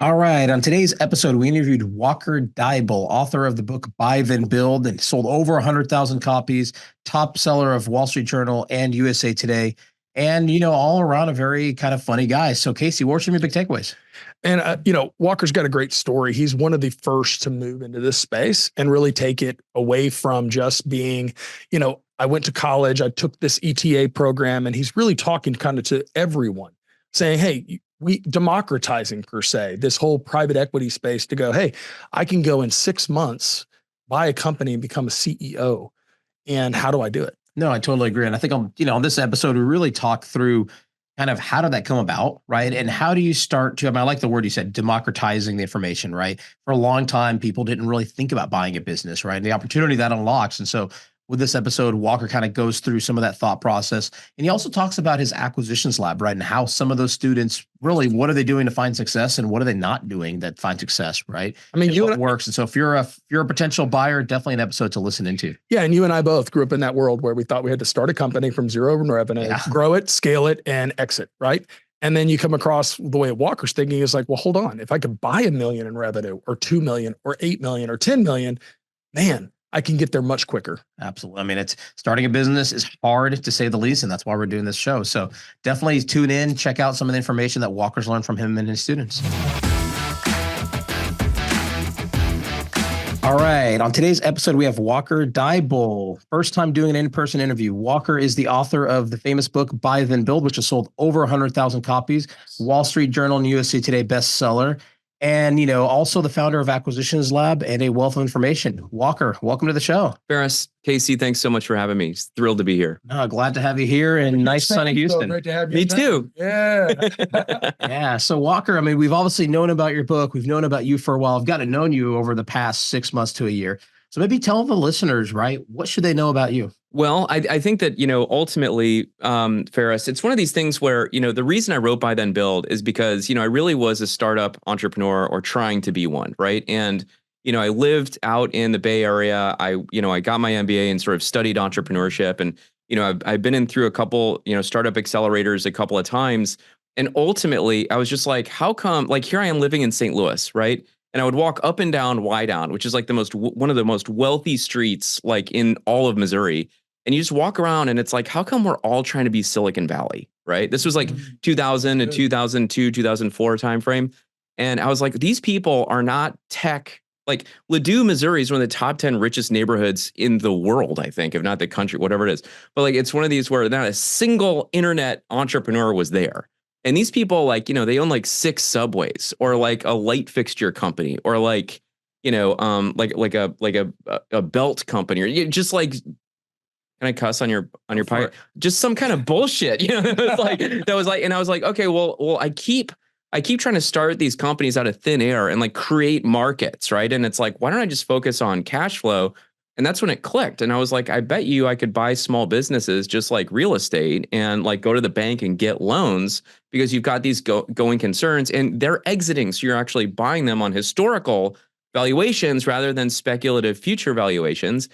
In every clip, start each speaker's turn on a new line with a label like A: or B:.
A: All right. On today's episode, we interviewed Walker Deibel, author of the book Buy Then Build, and sold over 100,000 copies, top seller of Wall Street Journal and USA Today, and, all around a very kind of funny guy. So, Casey, what are some of your big takeaways?
B: And, Walker's got a great story. He's one of the first to move into this space and really take it away from just being, I went to college, I took this ETA program, and he's really talking kind of to everyone saying, hey, we democratizing per se, this whole private equity space to go, hey, I can go in 6 months, buy a company and become a CEO. And how do I do it?
A: No, I totally agree. And I think on this episode, we really talk through kind of how did that come about, right? And how do you start to, I like the word you said, democratizing the information, right? For a long time, people didn't really think about buying a business, right? And the opportunity that unlocks. And so with this episode, Walker kind of goes through some of that thought process. And he also talks about his acquisitions lab, right? And how some of those students really, what are they doing to find success and what are they not doing that find success, right?
B: I mean,
A: what works. And so if you're a potential buyer, definitely an episode to listen into.
B: Yeah. And you and I both grew up in that world where we thought we had to start a company from zero revenue, grow it, scale it, and exit, right? And then you come across the way Walker's thinking is like, well, hold on. If I could buy $1 million in revenue or 2 million or 8 million or 10 million, man, I can get there much quicker.
A: Absolutely. I mean, it's starting a business is hard to say the least, and that's why we're doing this show. So definitely tune in, check out some of the information that Walker's learned from him and his students. All right. On today's episode, we have Walker Deibel. First time doing an in-person interview. Walker is the author of the famous book, Buy Then Build, which has sold over 100,000 copies, Wall Street Journal and USA Today bestseller. And, also the founder of Acquisitions Lab and a wealth of information. Walker, welcome to the show.
C: Feras, Casey, thanks so much for having me. It's thrilled to be here.
A: Glad to have you here in nice sunny Houston.
B: Great to have you.
C: Me too.
B: Yeah.
A: Yeah. So Walker, we've obviously known about your book. We've known about you for a while. I've gotten to know you over the past 6 months to a year. So maybe tell the listeners, right? What should they know about you?
C: Well, I think that, ultimately, Feras, it's one of these things where, the reason I wrote Buy Then Build is because, I really was a startup entrepreneur or trying to be one, right? And, I lived out in the Bay Area. I got my MBA and sort of studied entrepreneurship. And, I've been in through a couple, startup accelerators a couple of times. And ultimately, I was just like, how come, like here I am living in St. Louis, right? And I would walk up and down Wydown, which is like one of the most wealthy streets like in all of Missouri. And you just walk around and it's like, how come we're all trying to be Silicon Valley, right? This was like 2000 to 2002, 2004 timeframe. And I was like, these people are not tech. Like Ladue, Missouri is one of the top 10 richest neighborhoods in the world, I think, if not the country, whatever it is. But like, it's one of these where not a single internet entrepreneur was there. And these people, like, they own like 6 subways or like a light fixture company or like, like a belt company or just like, can I cuss on your podcast? Just some kind of bullshit, that was like, and I was like, okay, well, I keep trying to start these companies out of thin air and like create markets, right? And it's like, why don't I just focus on cash flow? And that's when it clicked. And I was like, I bet you I could buy small businesses just like real estate and like go to the bank and get loans because you've got these going concerns and they're exiting. So you're actually buying them on historical valuations rather than speculative future valuations.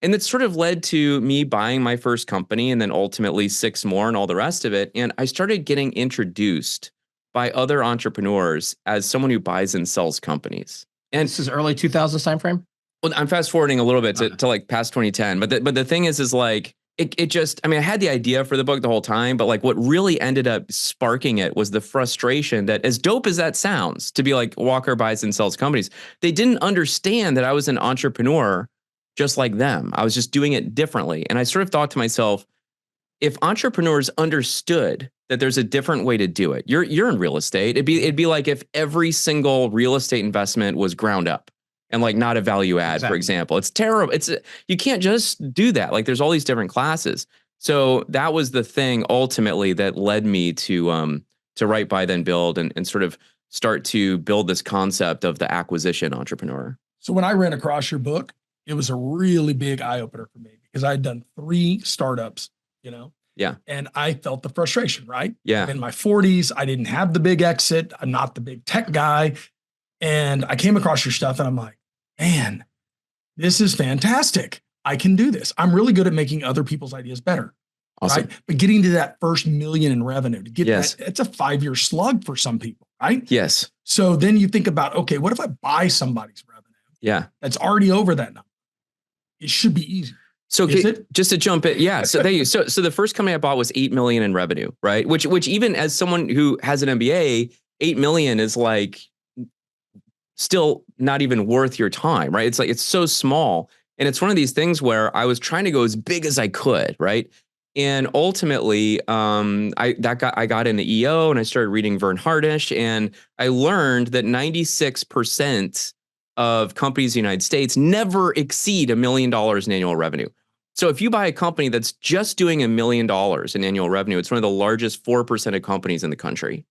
C: And it sort of led to me buying my first company and then ultimately 6 more and all the rest of it. And I started getting introduced by other entrepreneurs as someone who buys and sells companies.
A: And this is early 2000s timeframe?
C: Well, I'm fast forwarding a little bit to like past 2010. But the thing is like, it just, I had the idea for the book the whole time, but like what really ended up sparking it was the frustration that as dope as that sounds to be like Walker buys and sells companies, they didn't understand that I was an entrepreneur just like them. I was just doing it differently. And I sort of thought to myself, if entrepreneurs understood that there's a different way to do it, you're in real estate. It'd be like if every single real estate investment was ground up and like not a value add, exactly. For example. It's terrible. You can't just do that. Like there's all these different classes. So that was the thing ultimately that led me to write Buy Then Build and sort of start to build this concept of the acquisition entrepreneur.
B: So when I ran across your book, it was a really big eye opener for me because I had done 3 startups,
C: Yeah.
B: And I felt the frustration, right?
C: Yeah.
B: I'm in my 40s. I didn't have the big exit. I'm not the big tech guy. And I came across your stuff and I'm like, man, this is fantastic. I can do this. I'm really good at making other people's ideas better.
C: Awesome.
B: Right? But getting to that first $1 million in revenue to get
C: Yes.
B: that, it's a 5-year slug for some people. right?
C: Yes.
B: So then you think about, okay, what if I buy somebody's revenue?
C: Yeah.
B: That's already over that number. It should be easy.
C: So
B: Is it?
C: just to jump in, yeah. So thank you. So the first company I bought was 8 million in revenue, right? Which even as someone who has an MBA, 8 million is like still not even worth your time, right? It's like it's so small. And it's one of these things where I was trying to go as big as I could, right? And ultimately, I got into EO and I started reading Vern Hardish, and I learned that 96% of companies in the United States never exceed $1 million in annual revenue. So if you buy a company that's just doing $1 million in annual revenue, it's one of the largest 4% of companies in the country.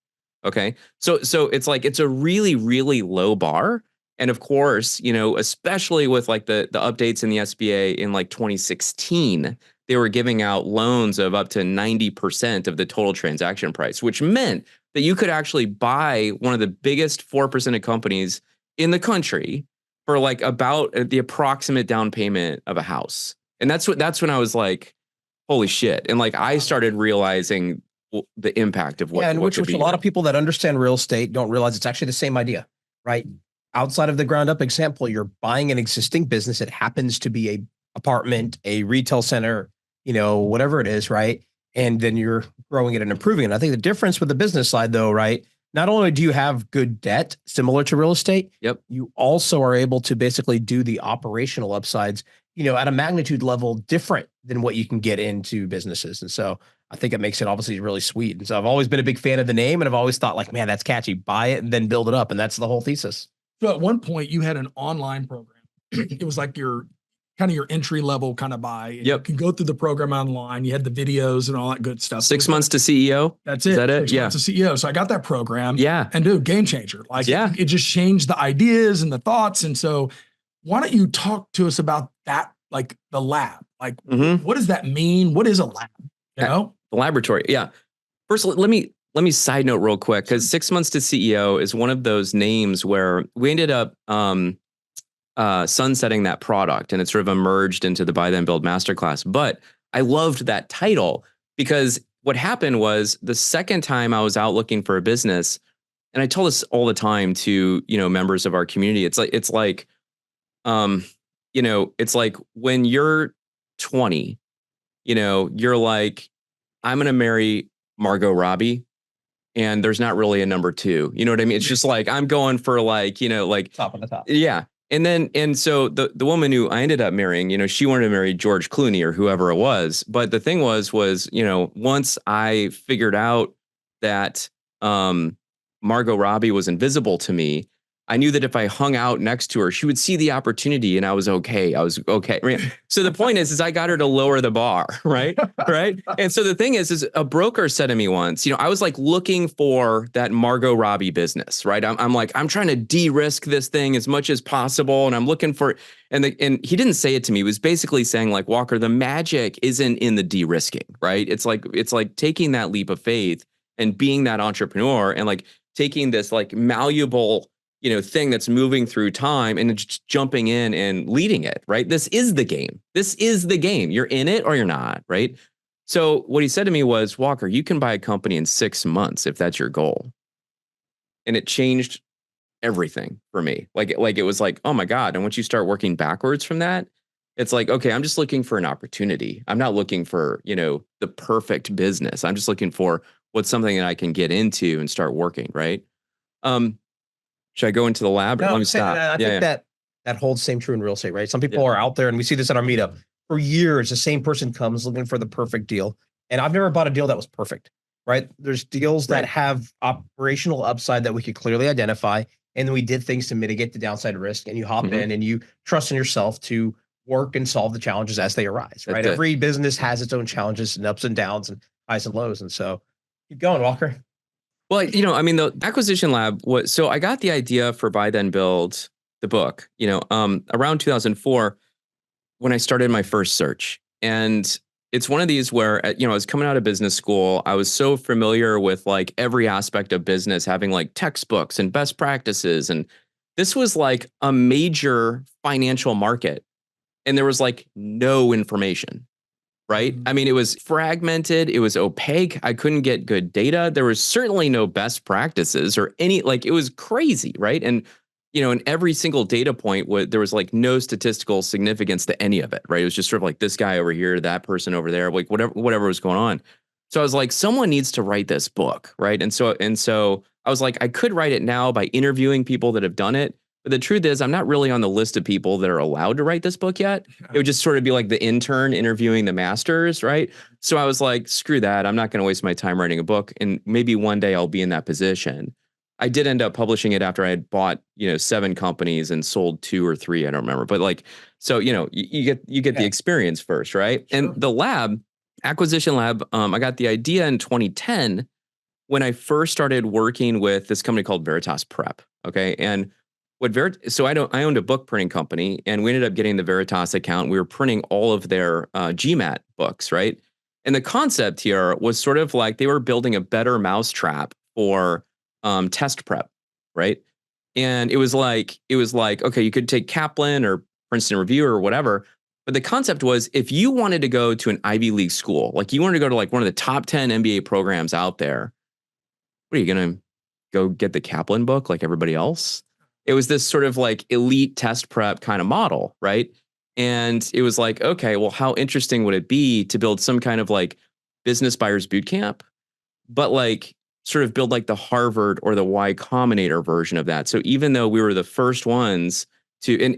C: Okay. So it's like, it's a really, really low bar. And of course, especially with like the updates in the SBA in like 2016, they were giving out loans of up to 90% of the total transaction price, which meant that you could actually buy one of the biggest 4% of companies in the country for like about the approximate down payment of a house. And that's when I was like, holy shit. And like, I started realizing the impact of what,
A: and
C: what
A: which a lot of people that understand real estate don't realize it's actually the same idea, right? Outside of the ground up example, you're buying an existing business. It happens to be a apartment, a retail center, whatever it is, right? And then you're growing it and improving it. I think the difference with the business side though, right? Not only do you have good debt similar to real estate,
C: Yep.
A: you also are able to basically do the operational upsides, at a magnitude level different than what you can get into businesses. And so I think it makes it obviously really sweet. And so I've always been a big fan of the name, and I've always thought like, man, that's catchy. Buy it and then build it up. And that's the whole thesis.
B: So at one point you had an online program. It was like your entry level kind of buy.
C: Yep.
B: You can go through the program online. You had the videos and all that good stuff.
C: 6 months to CEO.
B: That's it.
C: Is that it?
B: 6
C: Yeah.
B: months to CEO. So I got that program.
C: Yeah.
B: And dude, game changer. Like it just changed the ideas and the thoughts. And so why don't you talk to us about that? Like the lab, like what does that mean? What is a lab? The
C: laboratory. Yeah. First, let me side note real quick, because 6 months to CEO is one of those names where we ended up sunsetting that product, and it sort of emerged into the Buy Then Build Masterclass. But I loved that title because what happened was the second time I was out looking for a business, and I tell this all the time to members of our community. It's like when you're 20, you're like, I'm going to marry Margot Robbie, and there's not really a number two. You know what I mean? It's just like, I'm going for like,
A: top of the top.
C: Yeah. And so the woman who I ended up marrying, she wanted to marry George Clooney or whoever it was. But the thing was, once I figured out that Margot Robbie was invisible to me, I knew that if I hung out next to her, she would see the opportunity, and I was okay. So the point is I got her to lower the bar, right? Right. And so the thing is a broker said to me once, I was like looking for that Margot Robbie business, right? I'm like, I'm trying to de-risk this thing as much as possible. And I'm looking for, and he didn't say it to me. He was basically saying like, Walker, the magic isn't in the de-risking, right? It's like taking that leap of faith and being that entrepreneur and like taking this like malleable thing that's moving through time and just jumping in and leading it, right? This is the game. You're in it or you're not, right? So what he said to me was, Walker, you can buy a company in 6 months if that's your goal. And it changed everything for me. Like it was like, oh my God. And once you start working backwards from that, it's like, okay, I'm just looking for an opportunity. I'm not looking for, the perfect business. I'm just looking for what's something that I can get into and start working, right? Should I go into the lab? Or let me stop.
A: I think that holds same true in real estate, right? Some people are out there, and we see this at our meetup. For years, the same person comes looking for the perfect deal. And I've never bought a deal that was perfect, right? There's deals that have operational upside that we could clearly identify. And then we did things to mitigate the downside risk. And you hop in and you trust in yourself to work and solve the challenges as they arise, right? Every business has its own challenges and ups and downs and highs and lows. And so keep going, Walker.
C: Well, the acquisition lab was, so I got the idea for Buy Then Build, the book, around 2004 when I started my first search. And it's one of these where, I was coming out of business school. I was so familiar with like every aspect of business, having like textbooks and best practices. And this was like a major financial market. And there was like no information, right? I mean, it was fragmented. It was opaque. I couldn't get good data. There was certainly no best practices or any, like, it was crazy, right? And, in every single data point, there was like no statistical significance to any of it, right? It was just sort of like this guy over here, that person over there, like whatever was going on. So I was like, someone needs to write this book, right? And so I was like, I could write it now by interviewing people that have done it. But the truth is, I'm not really on the list of people that are allowed to write this book yet. It would just sort of be like the intern interviewing the masters, right? So I was like, screw that. I'm not going to waste my time writing a book. And maybe one day I'll be in that position. I did end up publishing it after I had bought, 7 companies and sold 2 or 3. I don't remember. But like, so, you get the experience first, right? Sure. And the lab, acquisition lab, I got the idea in 2010 when I first started working with this company called Veritas Prep. Okay. And so I owned a book printing company, and we ended up getting the Veritas account. We were printing all of their GMAT books, right? And the concept here was sort of like they were building a better mousetrap for test prep, right? And it was like, okay, you could take Kaplan or Princeton Review or whatever, but the concept was if you wanted to go to an Ivy League school, like you wanted to go to like one of the top 10 MBA programs out there, what are you going to go get the Kaplan book like everybody else? It was this sort of like elite test prep kind of model, right? And it was like, okay, well, how interesting would it be to build some kind of like business buyers boot camp, but like sort of build like the Harvard or the Y Combinator version of that. So even though we were the first ones to, and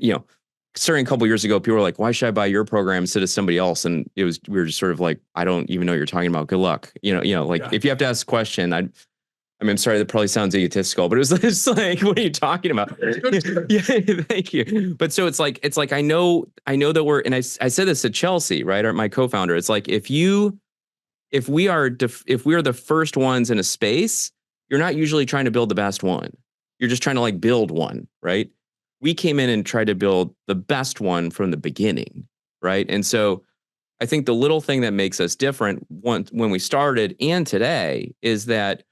C: starting a couple of years ago, people were like, why should I buy your program instead of somebody else? And we were just sort of like, I don't even know what you're talking about. Good luck. If you have to ask a question, I'm sorry, that probably sounds egotistical, but it was like, what are you talking about? Yeah, thank you. But so it's like I know that and I said this to Chelsea, right? Or my co-founder. It's like if we are the first ones in a space, you're not usually trying to build the best one. You're just trying to like build one, right? We came in and tried to build the best one from the beginning, right? And so I think the little thing that makes us different when we started and today is that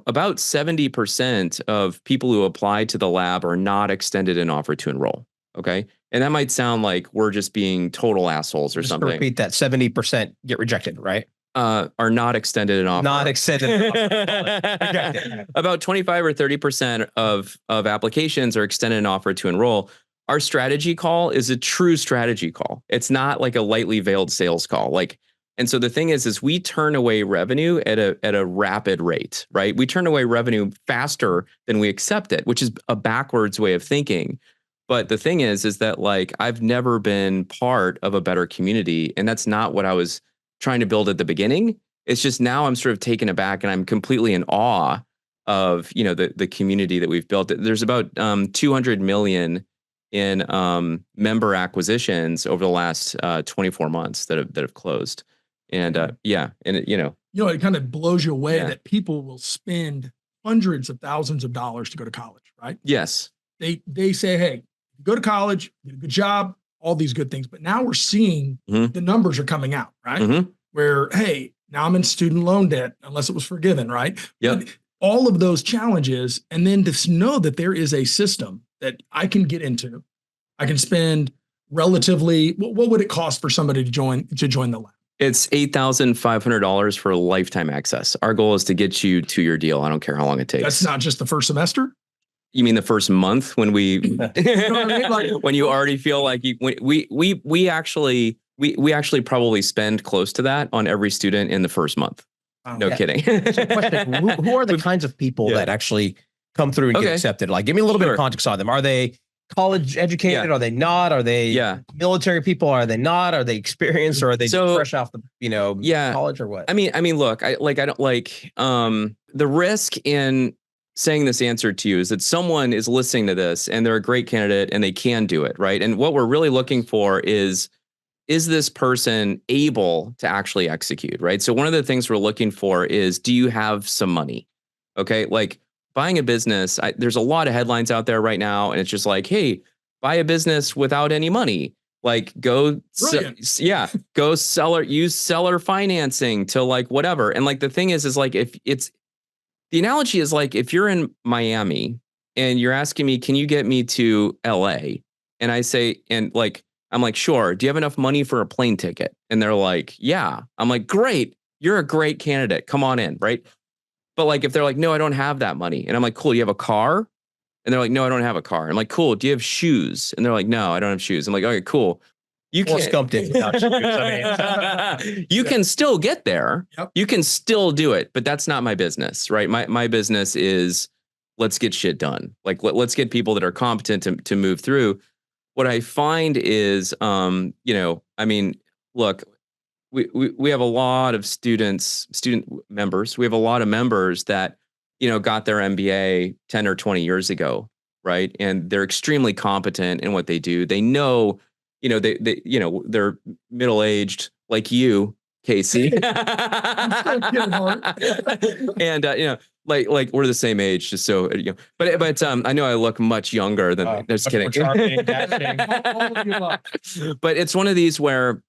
C: about 70% of people who apply to the lab are not extended an offer to enroll. Okay. And that might sound like we're just being total assholes or just something.
A: Repeat that. 70% get rejected, right?
C: Are not extended an offer.
A: Not extended an offer.
C: About 25 or 30% of applications are extended an offer to enroll. Our strategy call is a true strategy call. It's not like a lightly veiled sales call. And so the thing is we turn away revenue at a rapid rate, right? We turn away revenue faster than we accept it, which is a backwards way of thinking. But the thing is that like I've never been part of a better community, and that's not what I was trying to build at the beginning. It's just now I'm sort of taken aback and I'm completely in awe of the community that we've built. There's about 200 million in member acquisitions over the last 24 months that have closed. And and
B: it kind of blows you away that people will spend hundreds of thousands of dollars to go to college, right?
C: Yes.
B: They say, hey, go to college, get a good job, all these good things. But now we're seeing the numbers are coming out, right? Mm-hmm. Where, hey, now I'm in student loan debt, unless it was forgiven, right?
C: Yep.
B: All of those challenges. And then to know that there is a system that I can get into, I can spend relatively, what would it cost for somebody to join the lab?
C: It's $8,500 for lifetime access. Our goal is to get you to your deal. I don't care how long it takes.
B: That's not just the first semester?
C: You mean the first month when we, when you already feel like we actually probably spend close to that on every student in the first month. No kidding.
A: So question, who are the kinds of people that actually come through and get accepted? Like, give me a little bit of context on them. Are they college educated? Are they not? Are they military people? Are they not? Are they experienced, or are they just fresh off the college, or what?
C: I mean, look, I don't like the risk in saying this answer to you is that someone is listening to this and they're a great candidate and they can do it, right? And what we're really looking for is this person able to actually execute, right? So one of the things we're looking for is, do you have some money? Okay, like buying a business, there's a lot of headlines out there right now, and it's just like, hey, buy a business without any money. Like use seller financing to like whatever. And like the thing is like the analogy is like if you're in Miami and you're asking me, can you get me to LA? And I say, and like I'm like, sure. Do you have enough money for a plane ticket? And they're like, yeah. I'm like, great. You're a great candidate. Come on in, right? But like, if they're like, no, I don't have that money. And I'm like, cool, you have a car? And they're like, no, I don't have a car. I'm like, cool, do you have shoes? And they're like, no, I don't have shoes. I'm like, okay, cool. You can you can still get there.
B: Yep.
C: You can still do it, but that's not my business, right? My business is let's get shit done. Like let's get people that are competent to move through. What I find is, look, we have a lot of student members. We have a lot of members that, got their MBA 10 or 20 years ago, right? And they're extremely competent in what they do. They know, they're middle-aged like you, Casey. And like we're the same age, just so but I know I look much younger than just kidding. But it's one of these where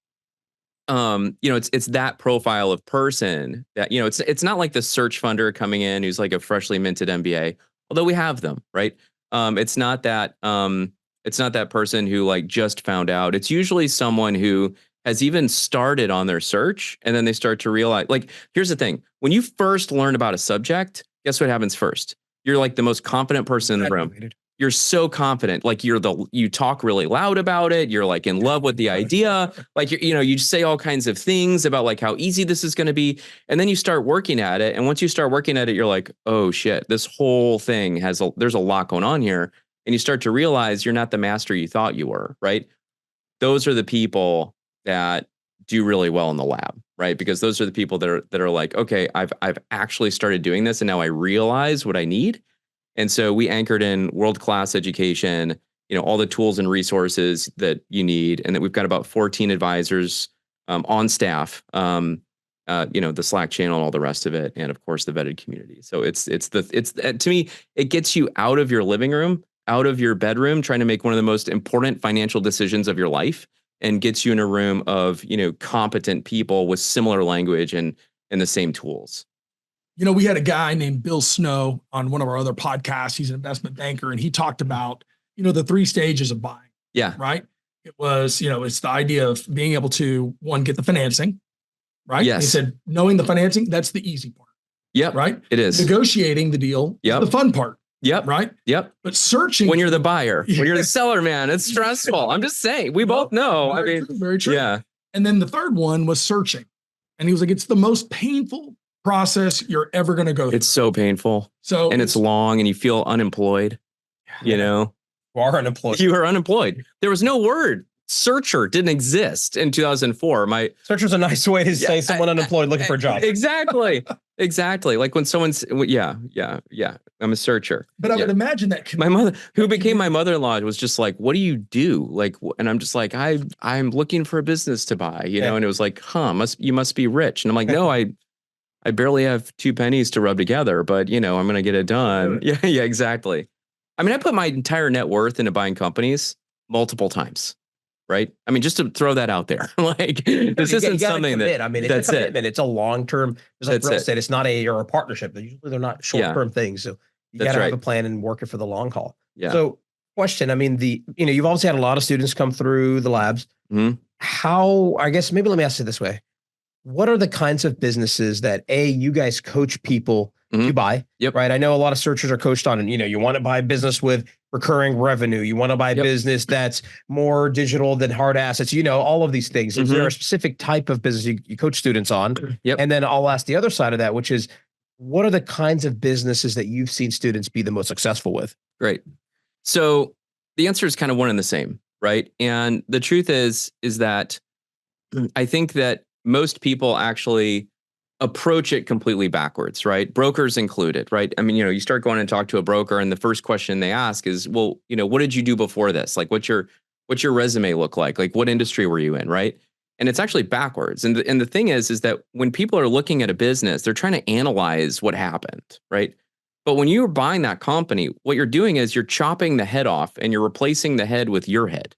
C: it's that profile of person that, it's not like the search funder coming in who's like a freshly minted MBA, although we have them, right? It's not that person who like just found out. It's usually someone who has even started on their search and then they start to realize, like, here's the thing. When you first learn about a subject, guess what happens first? You're like the most confident person in the room. You're so confident. Like you talk really loud about it. You're like in love with the idea. Like, you say all kinds of things about like how easy this is going to be. And then you start working at it. And once you start working at it, you're like, oh shit, this whole thing there's a lot going on here. And you start to realize you're not the master you thought you were, right? Those are the people that do really well in the lab, right? Because those are the people that are like, okay, I've actually started doing this and now I realize what I need. And so we anchored in world-class education, all the tools and resources that you need, and that we've got about 14 advisors on staff, the Slack channel and all the rest of it, and of course the vetted community. So it's to me, it gets you out of your living room, out of your bedroom, trying to make one of the most important financial decisions of your life, and gets you in a room of competent people with similar language and the same tools.
B: We had a guy named Bill Snow on one of our other podcasts. He's an investment banker, and he talked about, the 3 stages of buying.
C: Yeah.
B: Right. It was, it's the idea of being able to, one, get the financing. Right.
C: Yes.
B: He said, knowing the financing, that's the easy part.
C: Yep.
B: Right.
C: It is.
B: Negotiating the deal.
C: Yep.
B: Is the fun part.
C: Yep.
B: Right.
C: Yep.
B: But searching.
C: When you're the buyer, when you're the seller, man, it's stressful. I'm just saying, we both know.
B: Very true.
C: Yeah.
B: And then the third one was searching. And he was like, it's the most painful process you're ever going to go through.
C: It's so painful. And it's long and you feel unemployed, You
A: are unemployed.
C: You are unemployed. There was no word. Searcher didn't exist in 2004.
A: Searcher's a nice way to say someone unemployed looking for a job.
C: Exactly. Like when someone's, I'm a searcher.
B: But I would imagine that
C: my mother, who became my mother-in-law, was just like, what do you do? Like, and I'm just like, I'm looking for a business to buy, and it was like, you must be rich. And I'm like, no, I barely have 2 pennies to rub together, but I'm going to get it done. Yeah, exactly. I mean, I put my entire net worth into buying companies multiple times, right? I mean, just to throw that out there, like this isn't something that,
A: it's a commitment. It's a long-term, it's like real estate. It's not or a partnership. Usually they're not short-term things. So you got to have a plan and work it for the long haul.
C: Yeah.
A: So question, you've obviously had a lot of students come through the labs.
C: Mm-hmm.
A: How, I guess, maybe let me ask it this way. What are the kinds of businesses that you guys coach people to buy?
C: Yep.
A: Right. I know a lot of searchers are coached on, and you want to buy business with recurring revenue. You want to buy business that's more digital than hard assets. All of these things. Is there a specific type of business you coach students on?
C: Yep.
A: And then I'll ask the other side of that, which is, what are the kinds of businesses that you've seen students be the most successful with?
C: Great. So the answer is kind of one and the same, right? And the truth is that I think that most people actually approach it completely backwards, right? Brokers included, right? I mean, you start going and talk to a broker, and the first question they ask is, well, what did you do before this? Like, what's your resume look like? Like, what industry were you in, right? And it's actually backwards. And the thing is that when people are looking at a business, they're trying to analyze what happened, right? But when you're buying that company, what you're doing is you're chopping the head off and you're replacing the head with your head.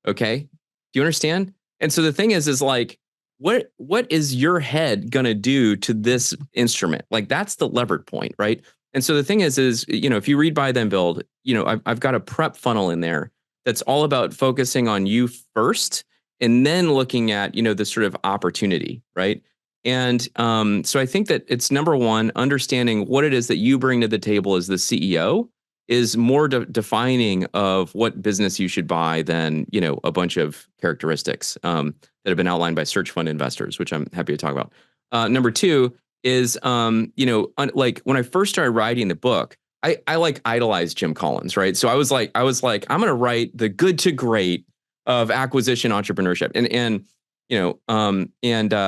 C: Okay? Do you understand? And so the thing is like, what is your head going to do to this instrument? Like, that's the levered point, right? And so the thing is if you read Buy Then Build, I've got a prep funnel in there that's all about focusing on you first and then looking at, the sort of opportunity, right? And so I think that it's number one, understanding what it is that you bring to the table as the CEO is more defining of what business you should buy than, a bunch of characteristics that have been outlined by search fund investors, which I'm happy to talk about. Number two is, like when I first started writing the book, I like idolized Jim Collins, right? So I was like, I'm going to write the good to great of acquisition entrepreneurship. And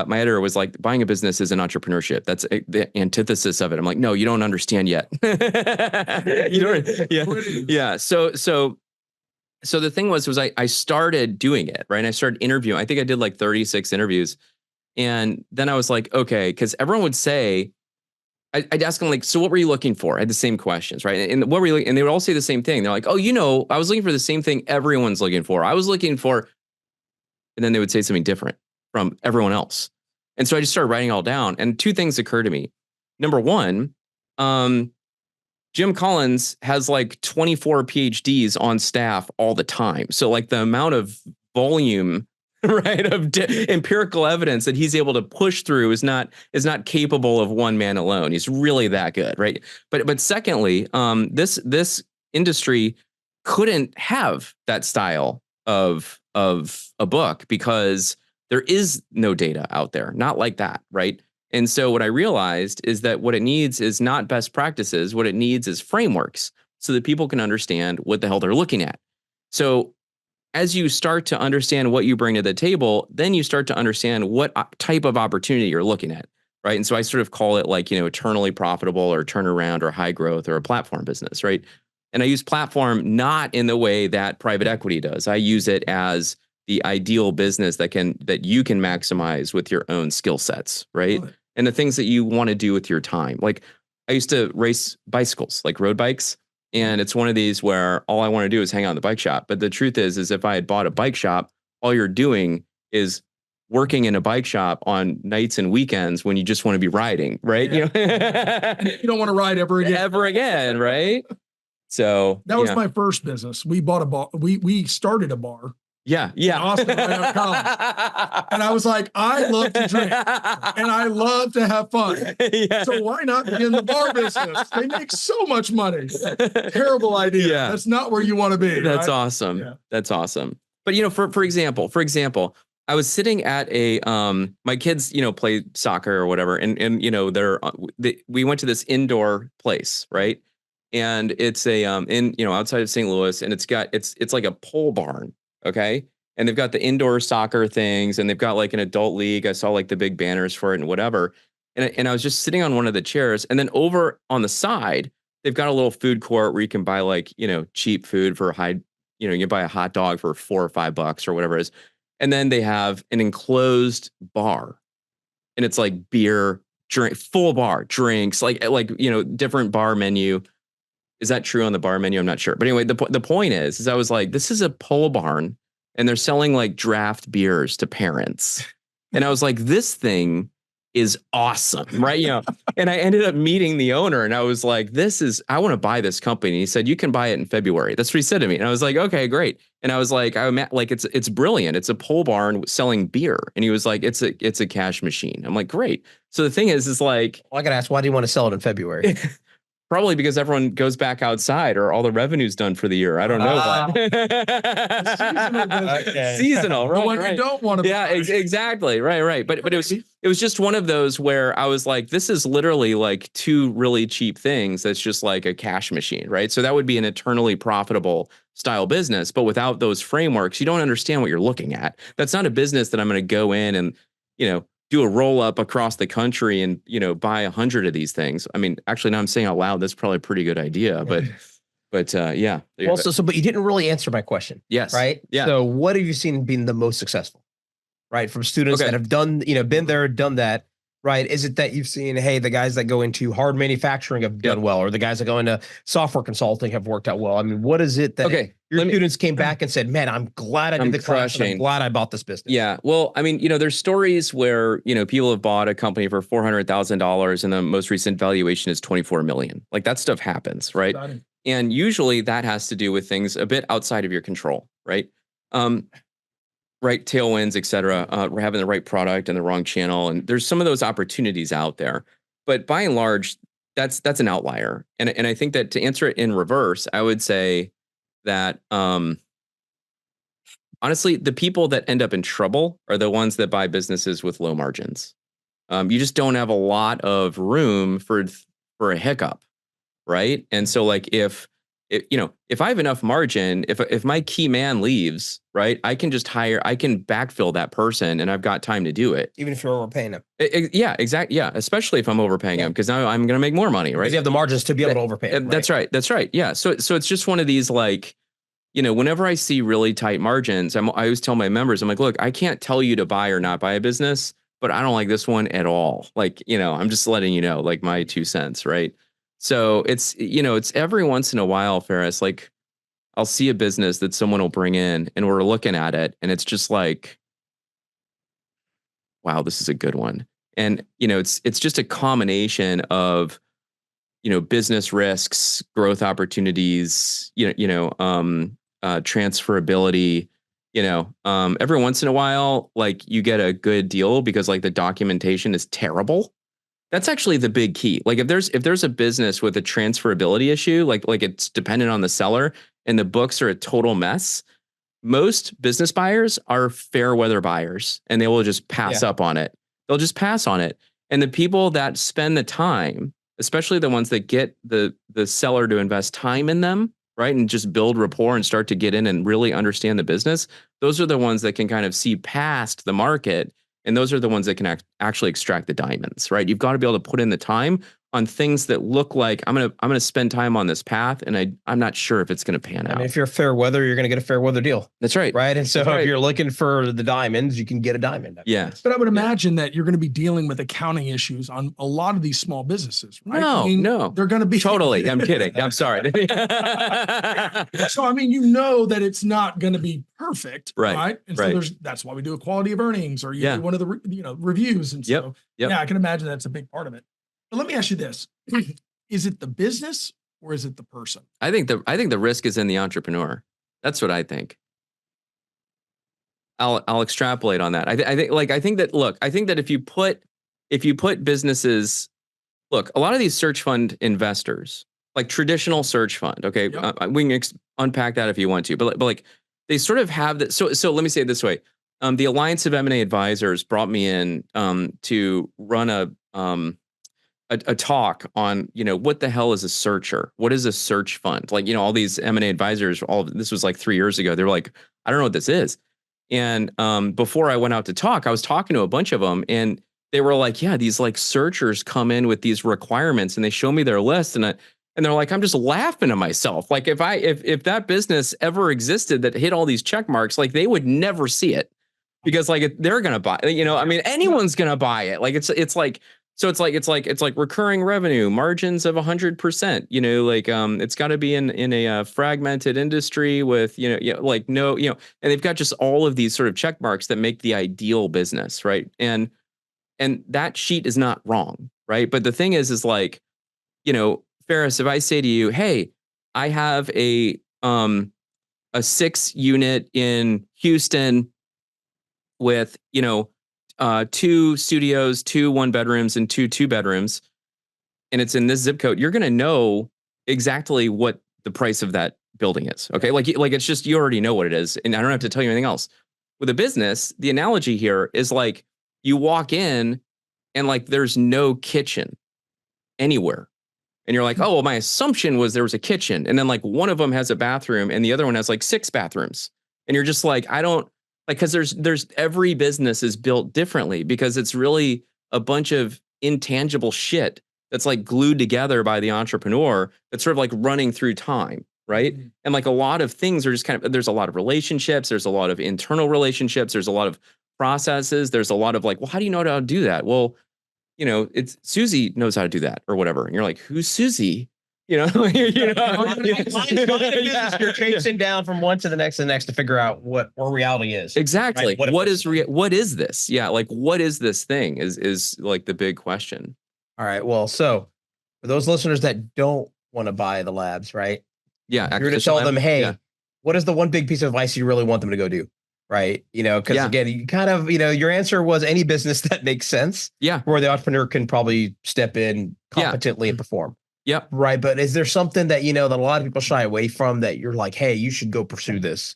C: my editor was like, buying a business is an entrepreneurship. That's the antithesis of it. I'm like, no, you don't understand yet. You don't, yeah. So the thing was I started doing it, right? And I started interviewing. I think I did like 36 interviews. And then I was like, okay, because everyone would say, I'd ask them like, so what were you looking for? I had the same questions, right? And what were you looking? And they would all say the same thing. They're like, oh, I was looking for the same thing everyone's looking for. I was looking for, and then they would say something different from everyone else. And so I just started writing it all down. And two things occurred to me. Number one, Jim Collins has like 24 PhDs on staff all the time. So like the amount of volume, right, of empirical evidence that he's able to push through is not capable of one man alone. He's really that good, right? But secondly, this industry couldn't have that style of a book because there is no data out there, not like that, right? And so what I realized is that what it needs is not best practices. What it needs is frameworks so that people can understand what the hell they're looking at. So as you start to understand what you bring to the table, then you start to understand what type of opportunity you're looking at, right? And so I sort of call it like, eternally profitable or turnaround or high growth or a platform business, right? And I use platform not in the way that private equity does. I use it as the ideal business that you can maximize with your own skill sets, right? And the things that you want to do with your time. Like I used to race bicycles, like road bikes. And it's one of these where all I want to do is hang out in the bike shop. But the truth is if I had bought a bike shop, all you're doing is working in a bike shop on nights and weekends when you just want to be riding, right?
B: Yeah. You don't want to ride ever again.
C: Right? So
B: that was my first business. We bought a bar. We started a bar.
C: Yeah.
B: In Austin, right out of college. And I was like, I love to drink and I love to have fun. Yeah. So why not be in the bar business? They make so much money. Terrible idea. Yeah. That's not where you want to be.
C: That's
B: right?
C: Awesome. Yeah. That's awesome. But for example, I was sitting at a my kids, play soccer or whatever, and we went to this indoor place, right? And it's a outside of St. Louis, and it's like a pole barn. Okay. And they've got the indoor soccer things and they've got like an adult league. I saw like the big banners for it and whatever. And I was just sitting on one of the chairs, and then over on the side, they've got a little food court where you can buy like, cheap food for you can buy a hot dog for $4 or $5 or whatever it is. And then they have an enclosed bar, and it's like beer, drink, full bar, drinks, like different bar menu. Is that true on the bar menu? I'm not sure. But anyway, the point is I was like, this is a pole barn and they're selling like draft beers to parents. And I was like, this thing is awesome, right? And I ended up meeting the owner, and I was like, I want to buy this company. And he said, you can buy it in February. That's what he said to me. And I was like, okay, great. And I was like, it's brilliant. It's a pole barn selling beer. And he was like, it's a cash machine. I'm like, great. So the thing is like,
A: well, I got to ask, why do you want to sell it in February?
C: Probably because everyone goes back outside, or all the revenue's done for the year. I don't know what. Seasonal, right?
B: You don't want to.
C: Yeah, exactly. Right. But it was just one of those where I was like, this is literally like two really cheap things. That's just like a cash machine, right? So that would be an eternally profitable style business. But without those frameworks, you don't understand what you're looking at. That's not a business that I'm going to go in and, do a roll up across the country and, buy 100 of these things. I mean, actually, now I'm saying out loud, that's probably a pretty good idea, but yeah.
A: Well, but you didn't really answer my question.
C: Yes.
A: Right.
C: Yeah.
A: So what have you seen being the most successful, right? From students that have done, been there, done that, right? Is it that you've seen, hey, the guys that go into hard manufacturing have done well, or the guys that go into software consulting have worked out well? I mean, what is it that your students came back and said, man, I'm glad I did the class, and I'm glad I bought this business?
C: Yeah. Well, I mean, there's stories where, people have bought a company for $400,000 and the most recent valuation is $24 million. Like that stuff happens, right? And usually that has to do with things a bit outside of your control, right? Right, tailwinds, et cetera. We're having the right product and the wrong channel, and there's some of those opportunities out there. But by and large, that's an outlier. And I think that to answer it in reverse, I would say that honestly, the people that end up in trouble are the ones that buy businesses with low margins. You just don't have a lot of room for a hiccup, right? And so, like, if I have enough margin, if my key man leaves, right, I can backfill that person, and I've got time to do it.
A: Even if you're overpaying them.
C: Yeah, exactly. Yeah, especially if I'm overpaying them, because now I'm going to make more money, right?
A: Because you have the margins to be able to overpay them, right?
C: That's right. Yeah. So it's just one of these, like, whenever I see really tight margins, I always tell my members, I'm like, look, I can't tell you to buy or not buy a business, but I don't like this one at all. Like, I'm just letting you know, like, my 2 cents, right? So it's every once in a while, Feras, like, I'll see a business that someone will bring in and we're looking at it and it's just like, wow, this is a good one. And, it's just a combination of, business risks, growth opportunities, transferability. Every once in a while, like, you get a good deal because, like, the documentation is terrible. That's actually the big key. Like, if there's a business with a transferability issue, like it's dependent on the seller and the books are a total mess, most business buyers are fair weather buyers and they will just pass up on it. They'll just pass on it. And the people that spend the time, especially the ones that get the seller to invest time in them, right, and just build rapport and start to get in and really understand the business, those are the ones that can kind of see past the market. And those are the ones that can actually extract the diamonds, right? You've got to be able to put in the time on things that look like I'm gonna spend time on this path, and I'm not sure if it's gonna pan out.
A: I mean, if you're fair weather, you're gonna get a fair weather deal.
C: That's right,
A: right? And so if you're looking for the diamonds, you can get a diamond.
C: Yeah,
B: but I would imagine that you're going to be dealing with accounting issues on a lot of these small businesses, right?
C: No,
B: they're going to be
C: totally. I'm kidding. I'm sorry.
B: So I mean, that it's not going to be perfect, right? And so that's why we do a quality of earnings, or you do one of the reviews, and so yeah, I can imagine that's a big part of it. But let me ask you this: is it the business or is it the person?
C: I think the risk is in the entrepreneur. That's what I think. I'll extrapolate on that. I think that if you put businesses, look, a lot of these search fund investors, like traditional search fund, okay, we can unpack that if you want to, but like they sort of have that. So let me say it this way: the Alliance of M&A Advisors brought me in to run a talk on, what the hell is a searcher? What is a search fund? Like, all these M&A advisors, this was like 3 years ago. They were like, I don't know what this is. And before I went out to talk, I was talking to a bunch of them and they were like, yeah, these like searchers come in with these requirements and they show me their list and they're like, I'm just laughing to myself. Like if that business ever existed that hit all these check marks, like they would never see it because like they're going to buy, I mean, anyone's going to buy it. Like it's like recurring revenue, margins of 100%, it's got to be in a fragmented industry with, and they've got just all of these sort of check marks that make the ideal business. Right. And that sheet is not wrong. Right. But the thing is like, Feras, if I say to you, hey, I have a 6 unit in Houston with, 2 studios, 2 1-bedrooms, and 2 2-bedrooms, and it's in this zip code, you're going to know exactly what the price of that building is. Okay. Like it's just, you already know what it is. And I don't have to tell you anything else. With a business, the analogy here is like you walk in and like there's no kitchen anywhere. And you're like, oh, well, my assumption was there was a kitchen. And then like one of them has a bathroom and the other one has like 6 bathrooms. And you're just like, I don't, like, because there's every business is built differently because it's really a bunch of intangible shit that's like glued together by the entrepreneur that's sort of like running through time, right? Mm-hmm. And like a lot of things are just kind of, there's a lot of relationships, there's a lot of internal relationships, there's a lot of processes, there's a lot of like, well, how do you know how to do that? Well, it's Susie knows how to do that or whatever. And you're like, who's Susie? You're
A: chasing down from one to the next to figure out what reality is.
C: Exactly. Right? What is this? Yeah. Like, what is this thing is like the big question.
A: All right. Well, so for those listeners that don't want to buy the labs, right?
C: Yeah.
A: You're going to tell them, hey, what is the one big piece of advice you really want them to go do? Right. Because again, you kind of, your answer was any business that makes sense.
C: Yeah.
A: Where the entrepreneur can probably step in competently and perform.
C: Yep.
A: Right. But is there something that, that a lot of people shy away from that you're like, hey, you should go pursue this?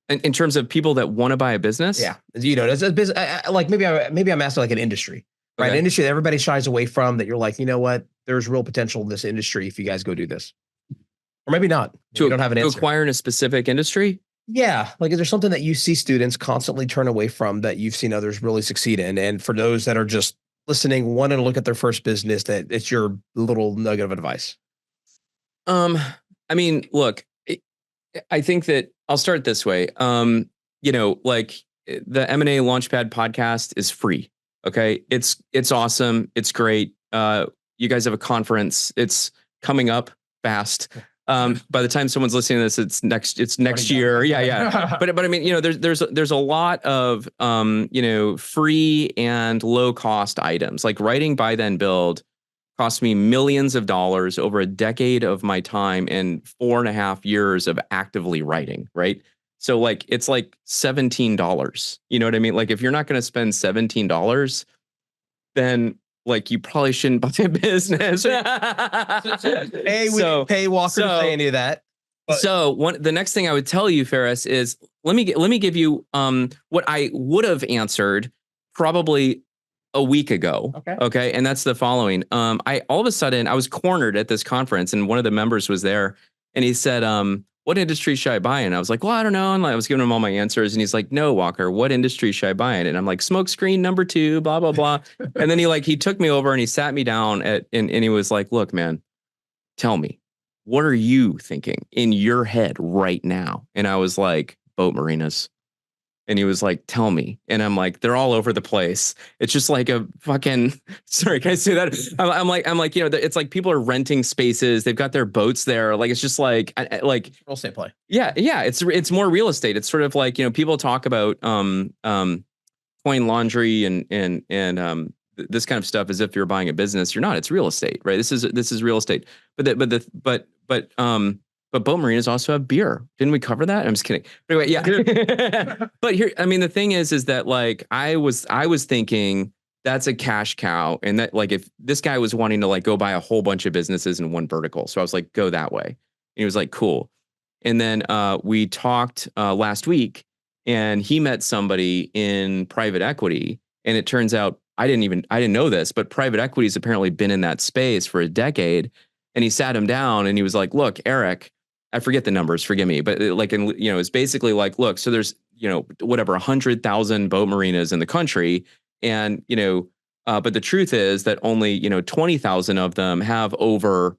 C: In terms of people that want to buy a business?
A: Yeah. As a business, like maybe I'm asking like an industry, right? An industry that everybody shies away from that you're like, you know what? There's real potential in this industry if you guys go do this. Or maybe not. You don't have an answer.
C: To acquire in a specific industry?
A: Yeah. Like, is there something that you see students constantly turn away from that you've seen others really succeed in? And for those that are just listening, wanting to look at their first business, that it's your little nugget of advice?
C: I mean, look, I think that I'll start this way. Like the M&A Launchpad podcast is free. Okay. It's awesome. It's great. You guys have a conference. It's coming up fast. By the time someone's listening to this, it's next year. Yeah. But I mean, there's a lot of, free and low cost items. Like writing Buy Then Build cost me millions of dollars over a decade of my time and 4.5 years of actively writing. Right. So like, it's like $17. You know what I mean? Like if you're not going to spend $17, then like you probably shouldn't buy a business.
A: Hey, we didn't pay Walker to say any of that.
C: But. So the next thing I would tell you, Feras, is let me give you what I would have answered probably a week ago. Okay. And that's the following. I all of a sudden I was cornered at this conference and one of the members was there and he said, what industry should I buy in? I was like, well, I don't know. And I was giving him all my answers and he's like, no, Walker, what industry should I buy in? And I'm like, smoke screen number 2, blah, blah, blah. And then he took me over and he sat me down and he was like, look, man, tell me, what are you thinking in your head right now? And I was like, boat marinas. And he was like, tell me. And I'm like, they're all over the place. It's just like a fucking, sorry, can I say that? I'm like, it's like people are renting spaces. They've got their boats there. Like, it's just like real
A: estate play.
C: Yeah. It's more real estate. It's sort of like, people talk about coin laundry and this kind of stuff as if you're buying a business. You're not. It's real estate, right? This is real estate. But boat marinas also have beer. Didn't we cover that? I'm just kidding. But anyway, yeah. But here, I mean, the thing is that like I was thinking that's a cash cow, and that like if this guy was wanting to like go buy a whole bunch of businesses in one vertical, so I was like, go that way. And he was like, cool. And then we talked last week, and he met somebody in private equity, and it turns out I didn't know this, but private equity has apparently been in that space for a decade. And he sat him down, and he was like, look, Eric. I forget the numbers, forgive me, but like, it's basically like, look, so there's, whatever, 100,000 boat marinas in the country. And, but the truth is that only, 20,000 of them have over,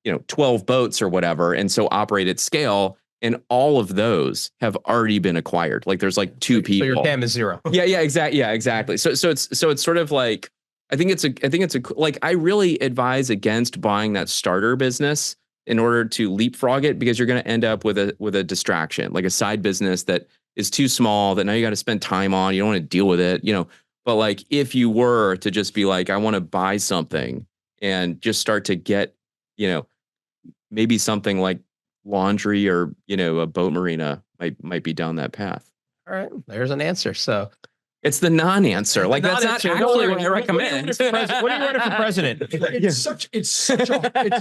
C: 12 boats or whatever. And so operate at scale. And all of those have already been acquired. Like there's like 2 people.
A: So your TAM is 0.
C: Yeah, exactly. Yeah, exactly. So it's sort of like, I think it's like, I really advise against buying that starter business in order to leapfrog it, because you're going to end up with a distraction, like a side business that is too small that now you got to spend time on. You don't want to deal with it, but like, if you were to just be like, I want to buy something and just start to get, maybe something like laundry or, a boat marina might be down that path.
A: All right. There's an answer. So
C: it's the non-answer. Like that's not actually what I recommend.
A: What are you running for president?
B: It's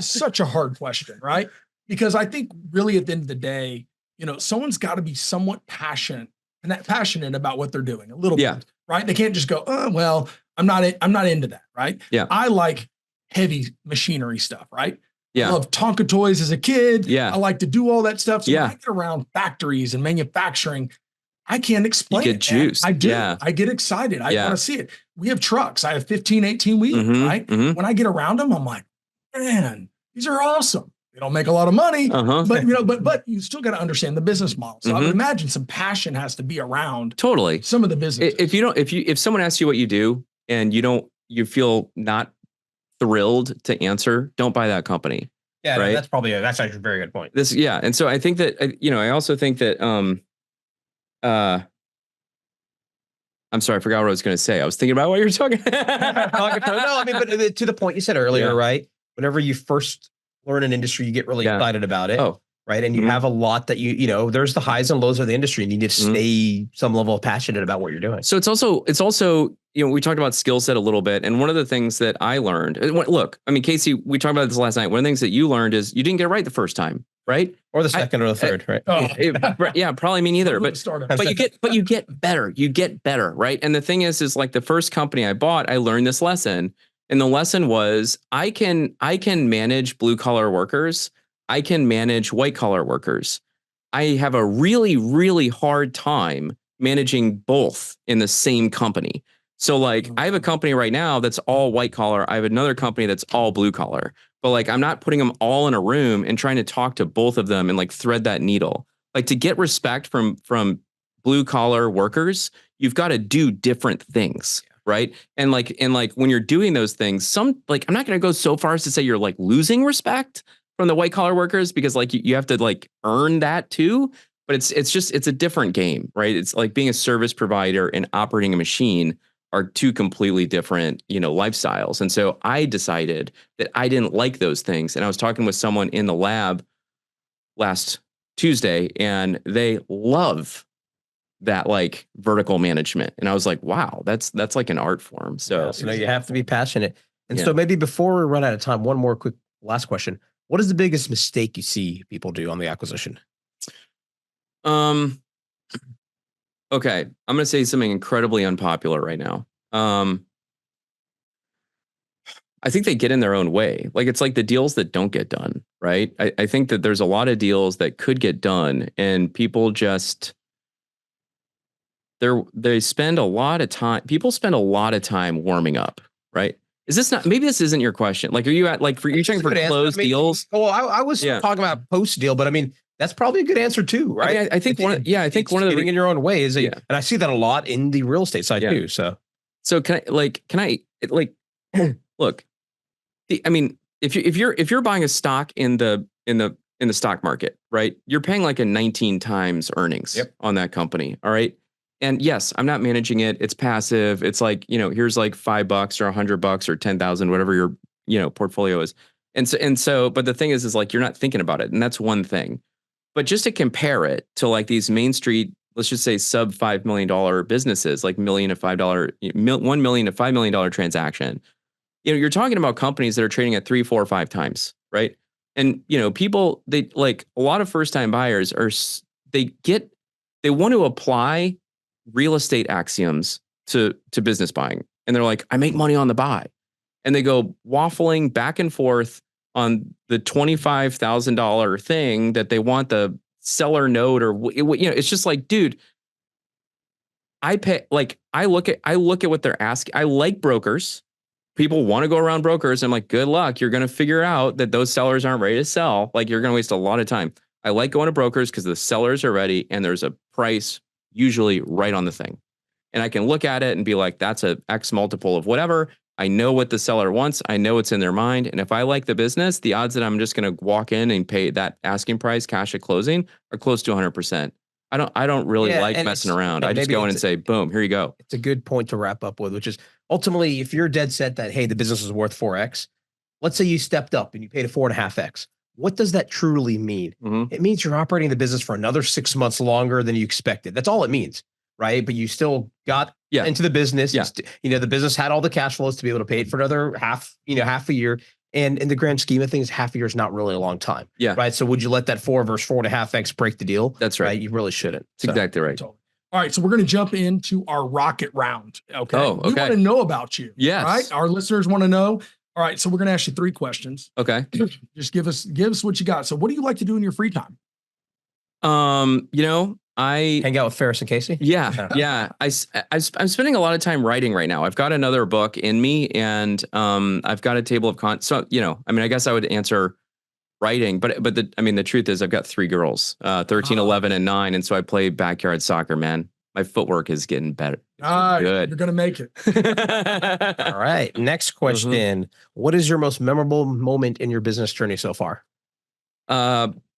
B: such a hard question, right? Because I think really at the end of the day, someone's got to be somewhat passionate about what they're doing a little bit, right? They can't just go, oh, well, I'm not into that, right?
C: Yeah.
B: I like heavy machinery stuff, right?
C: Yeah.
B: I love Tonka toys as a kid.
C: Yeah.
B: I like to do all that stuff. So when I get around factories and manufacturing, I can't explain
C: it. Juiced.
B: I do.
C: Yeah.
B: I get excited. I want to see it. We have trucks. I have 15, 18 wheels, right? Mm-hmm. When I get around them, I'm like, man, these are awesome. They don't make a lot of money, but you still got to understand the business model. So I would imagine some passion has to be around
C: totally
B: some of the business.
C: If someone asks you what you do and you feel not thrilled to answer, don't buy that company.
A: Yeah,
C: right?
A: That's actually a very good point.
C: And so I think that, I also think that, I'm sorry, I forgot what I was going to say. I was thinking about what you were talking about.
A: No, I mean, but to the point you said earlier, right? Whenever you first learn an industry, you get really
C: Yeah.
A: excited about it.
C: Oh,
A: Right. And you have a lot that there's the highs and lows of the industry, and you need to stay some level of passionate about what you're doing.
C: So it's also, we talked about skill set a little bit. And one of the things that I learned, look, I mean, Casey, we talked about this last night. One of the things that you learned is you didn't get it right the first time, right?
A: Or the second or the third, right?
C: Yeah, probably me neither. But you get better. You get better, right? And the thing is like the first company I bought, I learned this lesson. And the lesson was I can manage blue collar workers. I can manage white collar workers. I have a really, really hard time managing both in the same company. So like I have a company right now that's all white collar. I have another company that's all blue collar, but like I'm not putting them all in a room and trying to talk to both of them and like thread that needle. Like to get respect from blue collar workers, you've got to do different things. Right. And like when you're doing those things, I'm not going to go so far as to say you're like losing respect from the white collar workers, because like you have to like earn that too. But it's a different game, right? It's like being a service provider and operating a machine are two completely different, lifestyles. And so I decided that I didn't like those things. And I was talking with someone in the lab last Tuesday, and they love that like vertical management. And I was like, wow, that's like an art form. So,
A: you have to be passionate. And so maybe before we run out of time, one more quick last question. What is the biggest mistake you see people do on the acquisition?
C: Okay. I'm going to say something incredibly unpopular right now. I think they get in their own way. Like it's like the deals that don't get done, right? I think that there's a lot of deals that could get done, and people just they spend a lot of time. People spend a lot of time warming up, right? Is this not? Maybe this isn't your question. Like, are you at like you're checking for closed deals?
A: Well, I was talking about post deal, but I mean that's probably a good answer too, right?
C: I think one of the
A: getting in your own way is, and I see that a lot in the real estate side too. So
C: can I look? I mean, if you're buying a stock in the stock market, right? You're paying like a 19 times earnings on that company. All right. And yes, I'm not managing it. It's passive. It's like, here's like $5 or $100 or 10,000, whatever your, portfolio is. And so, but the thing is like, you're not thinking about it. And that's one thing, but just to compare it to like these Main Street, let's just say sub $5 million businesses, like $1 million to $5 million transaction. You're talking about companies that are trading at 3, 4, 5 times, right? And, people, they like a lot of first time buyers they want to apply real estate axioms to business buying. And they're like, I make money on the buy. And they go waffling back and forth on the $25,000 thing that they want the seller note, or, it's just like, dude, I look at what they're asking. I like brokers. People want to go around brokers. I'm like, good luck. You're going to figure out that those sellers aren't ready to sell. Like you're going to waste a lot of time. I like going to brokers because the sellers are ready and there's a price usually right on the thing. And I can look at it and be like, that's a X multiple of whatever. I know what the seller wants. I know what's in their mind. And if I like the business, the odds that I'm just going to walk in and pay that asking price cash at closing are close to 100%. I don't really like messing around. I just go in and say, boom, here you go.
A: It's a good point to wrap up with, which is ultimately, if you're dead set that, hey, the business is worth 4X, let's say you stepped up and you paid a 4.5X. What does that truly mean? Mm-hmm. It means you're operating the business for another 6 months longer than you expected. That's all it means, right? But you still got into the business. Yeah. The business had all the cash flows to be able to pay it for another half a year. And in the grand scheme of things, half a year is not really a long time. Yeah. Right. So would you let that 4 versus 4.5X break the deal?
C: That's right.
A: You really shouldn't.
C: That's exactly right.
B: All right. So we're going to jump into our rocket round. Okay.
C: Oh, okay.
B: We want to know about you.
C: Yes.
B: Right. Our listeners want to know. All right. So we're going to ask you 3 questions.
C: Okay.
B: Just give us what you got. So what do you like to do in your free time?
C: I
A: hang out with Feras and Casey.
C: Yeah. I'm spending a lot of time writing right now. I've got another book in me, and I've got a table of so I guess I would answer writing, but the truth is I've got 3 girls, 13, 11, and 9, and so I play backyard soccer. Man, my footwork is getting better.
B: Good. You're gonna make it.
A: All right. Next question: mm-hmm. What is your most memorable moment in your business journey so far?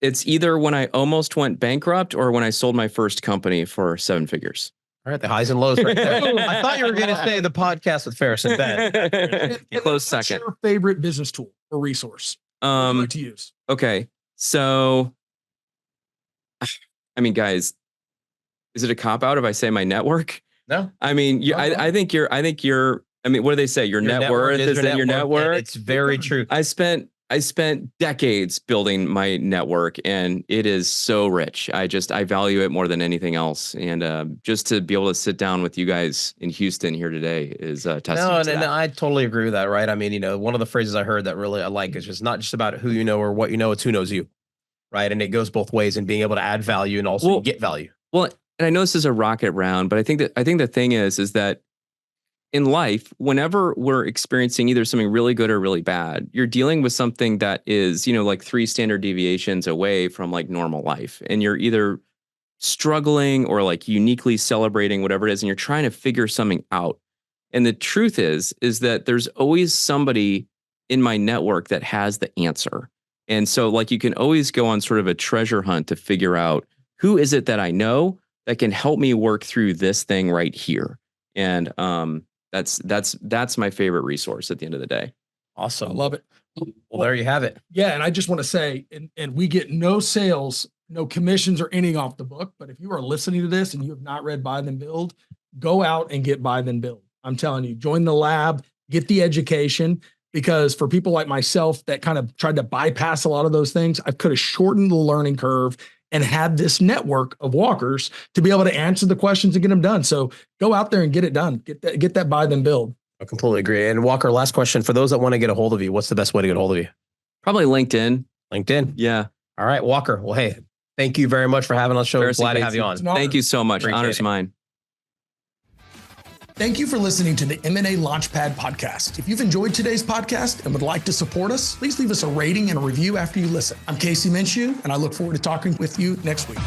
C: It's either when I almost went bankrupt or when I sold my first company for 7 figures.
A: All right, the highs and lows right there. I thought you were going to say the podcast with Feras and Ben.
C: Close second.
B: What's your favorite business tool or resource? What do you like to use?
C: Okay. So, I mean, guys, is it a cop out if I say my network?
A: No.
C: I mean, I think you're, I mean, what do they say? Your net worth is in your network.
A: It's very true.
C: I spent decades building my network, and it is so rich. I value it more than anything else. And just to be able to sit down with you guys in Houston here today is a testament to that.
A: No, I totally agree with that. Right. I mean, one of the phrases I heard that really I like is just not just about who you know or what you know, it's who knows you. Right. And it goes both ways in being able to add value and also get value.
C: Well, and I know this is a rocket round, but I think the thing is that in life, whenever we're experiencing either something really good or really bad, you're dealing with something that is, like 3 standard deviations away from like normal life. And you're either struggling or like uniquely celebrating whatever it is, and you're trying to figure something out. And the truth is that there's always somebody in my network that has the answer. And so like you can always go on sort of a treasure hunt to figure out who is it that I know that can help me work through this thing right here. And that's my favorite resource at the end of the day.
A: Awesome.
B: I love it.
A: Well, there you have it.
B: Yeah. And I just want to say, and we get no sales, no commissions or anything off the book. But if you are listening to this and you have not read Buy Then Build, go out and get Buy Then Build. I'm telling you, join the lab, get the education, because for people like myself that kind of tried to bypass a lot of those things, I could have shortened the learning curve and had this network of walkers to be able to answer the questions and get them done. So go out there and get it done. Get that Buy Then Build.
A: I completely agree. And Walker, last question. For those that want to get a hold of you, what's the best way to get a hold of you?
C: Probably LinkedIn.
A: LinkedIn?
C: Yeah.
A: All right, Walker. Well, hey, thank you very much for having us on the show. Glad to have you on.
C: Thank you so much. Honor's mine.
B: Thank you for listening to the M&A Launchpad Podcast. If you've enjoyed today's podcast and would like to support us, please leave us a rating and a review after you listen. I'm Casey Minshew, and I look forward to talking with you next week.